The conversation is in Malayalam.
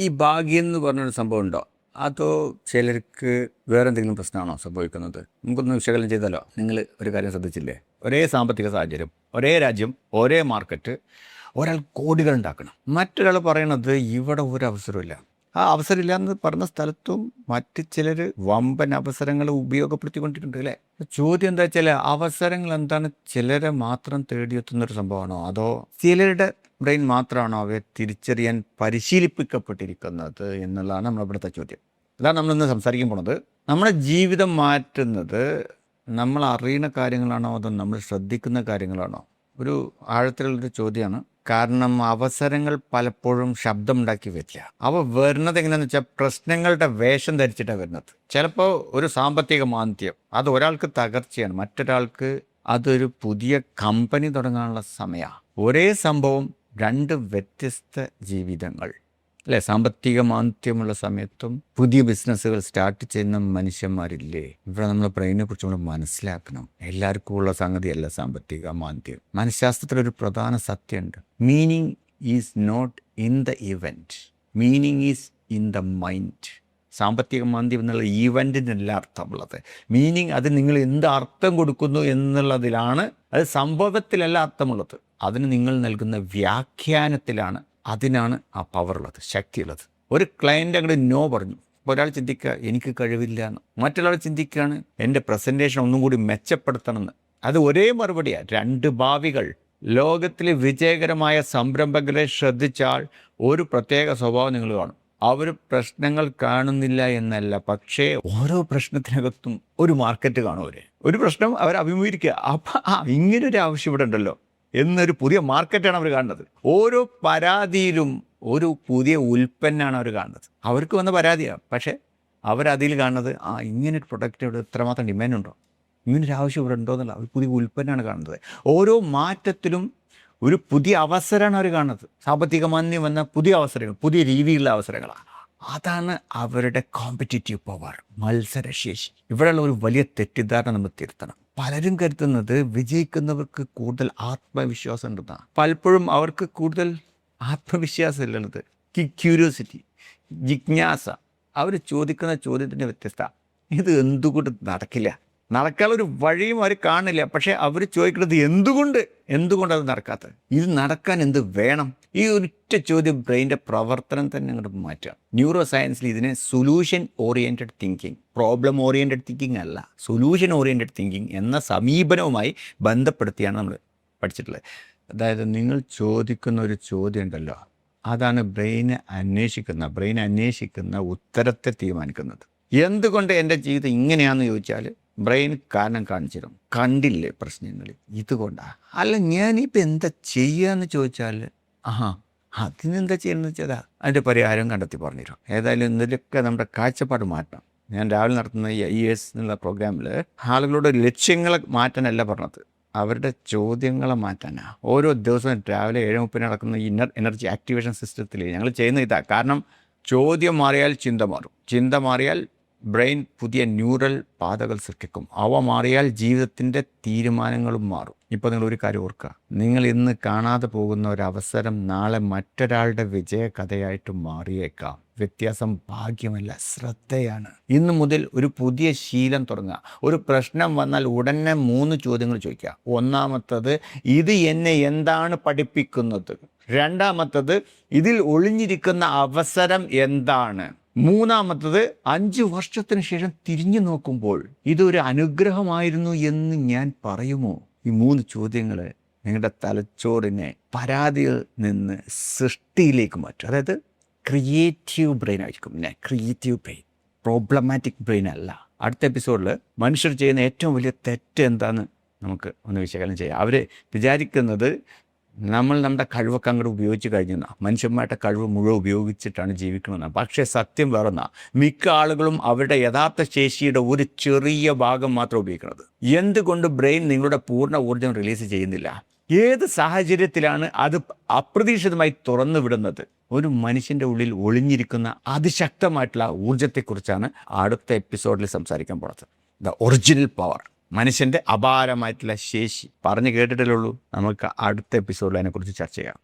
ഈ ഭാഗ്യം എന്ന് പറഞ്ഞൊരു സംഭവം ഉണ്ടോ, അതോ ചിലർക്ക് വേറെ എന്തെങ്കിലും പ്രശ്നമാണോ സംഭവിക്കുന്നത്? നമുക്കൊന്ന് വിശകലനം ചെയ്താലോ. നിങ്ങൾ ഒരു കാര്യം ശ്രദ്ധിച്ചില്ലേ? ഒരേ സാമ്പത്തിക സാഹചര്യം, ഒരേ രാജ്യം, ഒരേ മാർക്കറ്റ്, ഒരാൾ കോടികൾ ഉണ്ടാക്കണം, മറ്റൊരാൾ പറയണത് ഇവിടെ ഒരു അവസരമില്ല. ആ അവസരമില്ല എന്ന് പറഞ്ഞ സ്ഥലത്തും മറ്റ് ചിലർ വമ്പൻ അവസരങ്ങൾ ഉപയോഗപ്പെടുത്തിക്കൊണ്ടിട്ടുണ്ട് അല്ലേ? ചോദ്യം എന്താ വെച്ചാൽ, അവസരങ്ങൾ എന്താണ് ചിലരെ മാത്രം തേടിയെത്തുന്നൊരു സംഭവമാണോ, അതോ ചിലരുടെ ബ്രെയിൻ മാത്രമാണോ അവയെ തിരിച്ചറിയാൻ പരിശീലിപ്പിക്കപ്പെട്ടിരിക്കുന്നത് എന്നുള്ളതാണ് നമ്മളിവിടുത്തെ ചോദ്യം. അതാണ് നമ്മളിന്ന് സംസാരിക്കാൻ പോണത്. നമ്മുടെ ജീവിതം മാറ്റുന്നത് നമ്മൾ അറിയുന്ന കാര്യങ്ങളാണോ, അതോ നമ്മൾ ശ്രദ്ധിക്കുന്ന കാര്യങ്ങളാണോ? ഒരു ആഴത്തിലുള്ളൊരു ചോദ്യമാണ്. കാരണം അവസരങ്ങൾ പലപ്പോഴും ശബ്ദമുണ്ടാക്കി വരില്ല. അവ വരുന്നത് എങ്ങനെയാണെന്ന് വെച്ചാൽ പ്രശ്നങ്ങളുടെ വേഷം ധരിച്ചിട്ടാണ് വരുന്നത്. ചിലപ്പോൾ ഒരു സാമ്പത്തിക മാന്ദ്യം അത് ഒരാൾക്ക് തകർച്ചയാണ്, മറ്റൊരാൾക്ക് അതൊരു പുതിയ കമ്പനി തുടങ്ങാനുള്ള സമയമാണ്. ഒരേ സംഭവം, രണ്ട് വ്യത്യസ്ത ജീവിതങ്ങൾ അല്ലേ? സാമ്പത്തിക മാന്ദ്യമുള്ള സമയത്തും പുതിയ ബിസിനസ്സുകൾ സ്റ്റാർട്ട് ചെയ്യുന്ന മനുഷ്യന്മാരില്ലേ? ഇവിടെ നമ്മൾ ബ്രെയിനെ കുറിച്ച് നമ്മൾ മനസ്സിലാക്കണം. എല്ലാവർക്കും ഉള്ള സംഗതിയല്ല സാമ്പത്തിക മാന്ദ്യം. മനഃശാസ്ത്രത്തിലൊരു പ്രധാന സത്യമുണ്ട്. Meaning is not in the event, meaning is in the mind. സാമ്പത്തിക മാന്ദ്യം എന്നുള്ള ഈവൻറ്റിനല്ല അർത്ഥമുള്ളത്. മീനിങ് അത് നിങ്ങൾ എന്ത് അർത്ഥം കൊടുക്കുന്നു എന്നുള്ളതിലാണ്. അത് സംഭവത്തിലല്ല അർത്ഥമുള്ളത്. അതിന് നിങ്ങൾ നൽകുന്ന വ്യാഖ്യാനത്തിലാണ്. അതിനാണ് ആ പവറുള്ളത്, ശക്തിയുള്ളത്. ഒരു ക്ലയൻ്റ് അങ്ങോട്ട് നോ പറഞ്ഞു, അപ്പോൾ ഒരാൾ ചിന്തിക്കുക എനിക്ക് കഴിവില്ല എന്ന്, മറ്റൊരാൾ ചിന്തിക്കുകയാണ് എൻ്റെ പ്രസൻറ്റേഷൻ ഒന്നും കൂടി മെച്ചപ്പെടുത്തണമെന്ന്. അത് ഒരേ മറുപടിയാണ്. രണ്ട് ഭാവികൾ. ലോകത്തിലെ വിജയകരമായ സംരംഭകരെ ശ്രദ്ധിച്ചാൽ ഒരു പ്രത്യേക സ്വഭാവം നിങ്ങൾ കാണും. അവർ പ്രശ്നങ്ങൾ കാണുന്നില്ല എന്നല്ല, പക്ഷേ ഓരോ പ്രശ്നത്തിനകത്തും ഒരു മാർക്കറ്റ് കാണും. ഒരു പ്രശ്നം അവർ അഭിമുഖീകരിക്കുക, അപ്പം ഇങ്ങനൊരു ആവശ്യം ഇവിടെ ഉണ്ടല്ലോ എന്നൊരു പുതിയ മാർക്കറ്റാണ് അവർ കാണുന്നത്. ഓരോ പരാതിയിലും ഒരു പുതിയ ഉൽപ്പന്നമാണ് അവർ കാണുന്നത്. അവർക്ക് വന്ന പരാതിയാണ്, പക്ഷേ അവരതിൽ കാണുന്നത് ഇങ്ങനൊരു പ്രൊഡക്റ്റ് ഇവിടെ ഇത്രമാത്രം ഡിമാൻഡ് ഉണ്ടോ, ഇങ്ങനൊരു ആവശ്യം ഇവിടെ ഉണ്ടോ എന്നുള്ള ഒരു പുതിയ ഉൽപ്പന്നമാണ് കാണുന്നത്. ഓരോ മാറ്റത്തിലും ഒരു പുതിയ അവസരമാണ് അവർ കാണുന്നത്. സാമ്പത്തിക മാന്ദ്യം വന്ന പുതിയ അവസരങ്ങൾ, പുതിയ രീതിയിലുള്ള അവസരങ്ങളാണ്. അതാണ് അവരുടെ കോമ്പറ്റീറ്റീവ് പവർ, മത്സരശേഷി. ഇവിടെയുള്ള ഒരു വലിയ തെറ്റിദ്ധാരണ നമ്മൾ തിരുത്തണം. പലരും കരുതുന്നത് വിജയിക്കുന്നവർക്ക് കൂടുതൽ ആത്മവിശ്വാസം ഉണ്ടെന്നാണ്. പലപ്പോഴും അവർക്ക് കൂടുതൽ ആത്മവിശ്വാസം ഇല്ലുള്ളത് ക്യൂരിയോസിറ്റി, ജിജ്ഞാസ. അവർ ചോദിക്കുന്ന ചോദ്യത്തിൻ്റെ വ്യത്യസ്ത. ഇത് എന്തുകൊണ്ട് നടക്കില്ല, നടക്കാനുള്ളൊരു വഴിയും അവർ കാണില്ല. പക്ഷേ അവർ ചോദിക്കുന്നത് എന്തുകൊണ്ട് അത് നടക്കാത്തത്, ഇത് നടക്കാൻ എന്ത് വേണം? ഈ ഒറ്റ ചോദ്യം ബ്രെയിൻ്റെ പ്രവർത്തനം തന്നെ അങ്ങോട്ട് മാറ്റുക. ന്യൂറോ സയൻസിൽ ഇതിനെ solution oriented thinking, problem oriented thinking അല്ല, സൊല്യൂഷൻ ഓറിയൻറ്റഡ് തിങ്കിങ് എന്ന സമീപനവുമായി ബന്ധപ്പെടുത്തിയാണ് നമ്മൾ പഠിച്ചിട്ടുള്ളത്. അതായത് നിങ്ങൾ ചോദിക്കുന്ന ഒരു ചോദ്യം ഉണ്ടല്ലോ, അതാണ് ബ്രെയിൻ അന്വേഷിക്കുന്ന ഉത്തരത്തെ തീരുമാനിക്കുന്നത്. എന്തുകൊണ്ട് എൻ്റെ ജീവിതം ഇങ്ങനെയാണെന്ന് ചോദിച്ചാൽ ബ്രെയിൻ കാരണം കാണിച്ചിരും. കണ്ടില്ലേ പ്രശ്നങ്ങൾ, ഇതുകൊണ്ടാണ്. അല്ല ഞാനിപ്പോൾ എന്താ ചെയ്യുകയെന്ന് ചോദിച്ചാൽ അതിനെന്താ ചെയ്യുന്നത് വെച്ചാൽ അതിൻ്റെ പരിഹാരം കണ്ടെത്തി പറഞ്ഞുതരും. ഏതായാലും ഇതിലൊക്കെ നമ്മുടെ കാഴ്ചപ്പാട് മാറ്റണം. ഞാൻ രാവിലെ നടത്തുന്ന ഈ IAS എന്നുള്ള പ്രോഗ്രാമിൽ ആളുകളുടെ ലക്ഷ്യങ്ങളെ മാറ്റാനല്ല പറഞ്ഞത്, അവരുടെ ചോദ്യങ്ങളെ മാറ്റാനാണ്. ഓരോ ദിവസവും രാവിലെ 7:30 നടക്കുന്ന ഇന്നർ എനർജി ആക്ടിവേഷൻ സിസ്റ്റത്തിൽ ഞങ്ങൾ ചെയ്യുന്ന ഇതാണ്. കാരണം ചോദ്യം മാറിയാൽ ചിന്ത മാറും, ചിന്ത മാറിയാൽ ബ്രെയിൻ പുതിയ ന്യൂറൽ പാതകൾ സൃഷ്ടിക്കും, അവ മാറിയാൽ ജീവിതത്തിൻ്റെ തീരുമാനങ്ങളും മാറും. ഇപ്പോൾ നിങ്ങൾ ഒരു കാര്യം ഓർക്കുക, നിങ്ങൾ ഇന്ന് കാണാതെ പോകുന്ന ഒരു അവസരം നാളെ മറ്റൊരാളുടെ വിജയകഥയായിട്ട് മാറിയേക്കാം. വ്യത്യാസം ഭാഗ്യമല്ല, ശ്രദ്ധയാണ്. ഇന്നു മുതൽ ഒരു പുതിയ ശീലം തുടങ്ങുക. ഒരു പ്രശ്നം വന്നാൽ ഉടനെ 3 ചോദ്യങ്ങൾ ചോദിക്കുക. ഒന്നാമത്തത്, ഇത് എന്നെ എന്താണ് പഠിപ്പിക്കുന്നത്? രണ്ടാമത്തത്, ഇതിൽ ഒളിഞ്ഞിരിക്കുന്ന അവസരം എന്താണ്? മൂന്നാമത്തത്, 5 വർഷത്തിന് ശേഷം തിരിഞ്ഞു നോക്കുമ്പോൾ ഇതൊരു അനുഗ്രഹമായിരുന്നു എന്ന് ഞാൻ പറയുമോ? ഈ 3 ചോദ്യങ്ങൾ നിങ്ങളുടെ തലച്ചോറിനെ പരാതിയിൽ നിന്ന് സൃഷ്ടിയിലേക്ക് മാറ്റും. അതായത് ക്രിയേറ്റീവ് ബ്രെയിൻ ആയിരിക്കും. ക്രിയേറ്റീവ് ബ്രെയിൻ, പ്രോബ്ലമാറ്റിക് ബ്രെയിൻ അല്ല. അടുത്ത എപ്പിസോഡിൽ മനുഷ്യർ ചെയ്യുന്ന ഏറ്റവും വലിയ തെറ്റ് എന്താണെന്ന് നമുക്ക് ഒന്ന് വിശകലനം ചെയ്യാം. അവർ വിചാരിക്കുന്നത് നമ്മൾ നമ്മുടെ കഴിവൊക്കെ അങ്ങോട്ട് ഉപയോഗിച്ച് കഴിഞ്ഞാൽ മനുഷ്യന്മാരുടെ കഴിവ് മുഴുവൻ ഉപയോഗിച്ചിട്ടാണ് ജീവിക്കണമെന്നാണ്. പക്ഷേ സത്യം വേറൊന്നാണ്, മിക്ക ആളുകളും അവരുടെ യഥാർത്ഥ ശേഷിയുടെ ഒരു ചെറിയ ഭാഗം മാത്രം ഉപയോഗിക്കുന്നത്. എന്തുകൊണ്ട് ബ്രെയിൻ നിങ്ങളുടെ പൂർണ്ണ ഊർജ്ജം റിലീസ് ചെയ്യുന്നില്ല? ഏത് സാഹചര്യത്തിലാണ് അത് അപ്രതീക്ഷിതമായി തുറന്നു വിടുന്നത്? ഒരു മനുഷ്യൻ്റെ ഉള്ളിൽ ഒളിഞ്ഞിരിക്കുന്ന അതിശക്തമായിട്ടുള്ള ഊർജ്ജത്തെക്കുറിച്ചാണ് അടുത്ത എപ്പിസോഡിൽ സംസാരിക്കാൻ പോകുന്നത്. ദ ഒറിജിനൽ പവർ, മനുഷ്യൻ്റെ അപാരമായിട്ടുള്ള ശേഷി. പറഞ്ഞു കേട്ടിട്ടല്ലേ ഉള്ളൂ. നമുക്ക് അടുത്ത എപ്പിസോഡിൽ അതിനെക്കുറിച്ച് ചർച്ച ചെയ്യാം.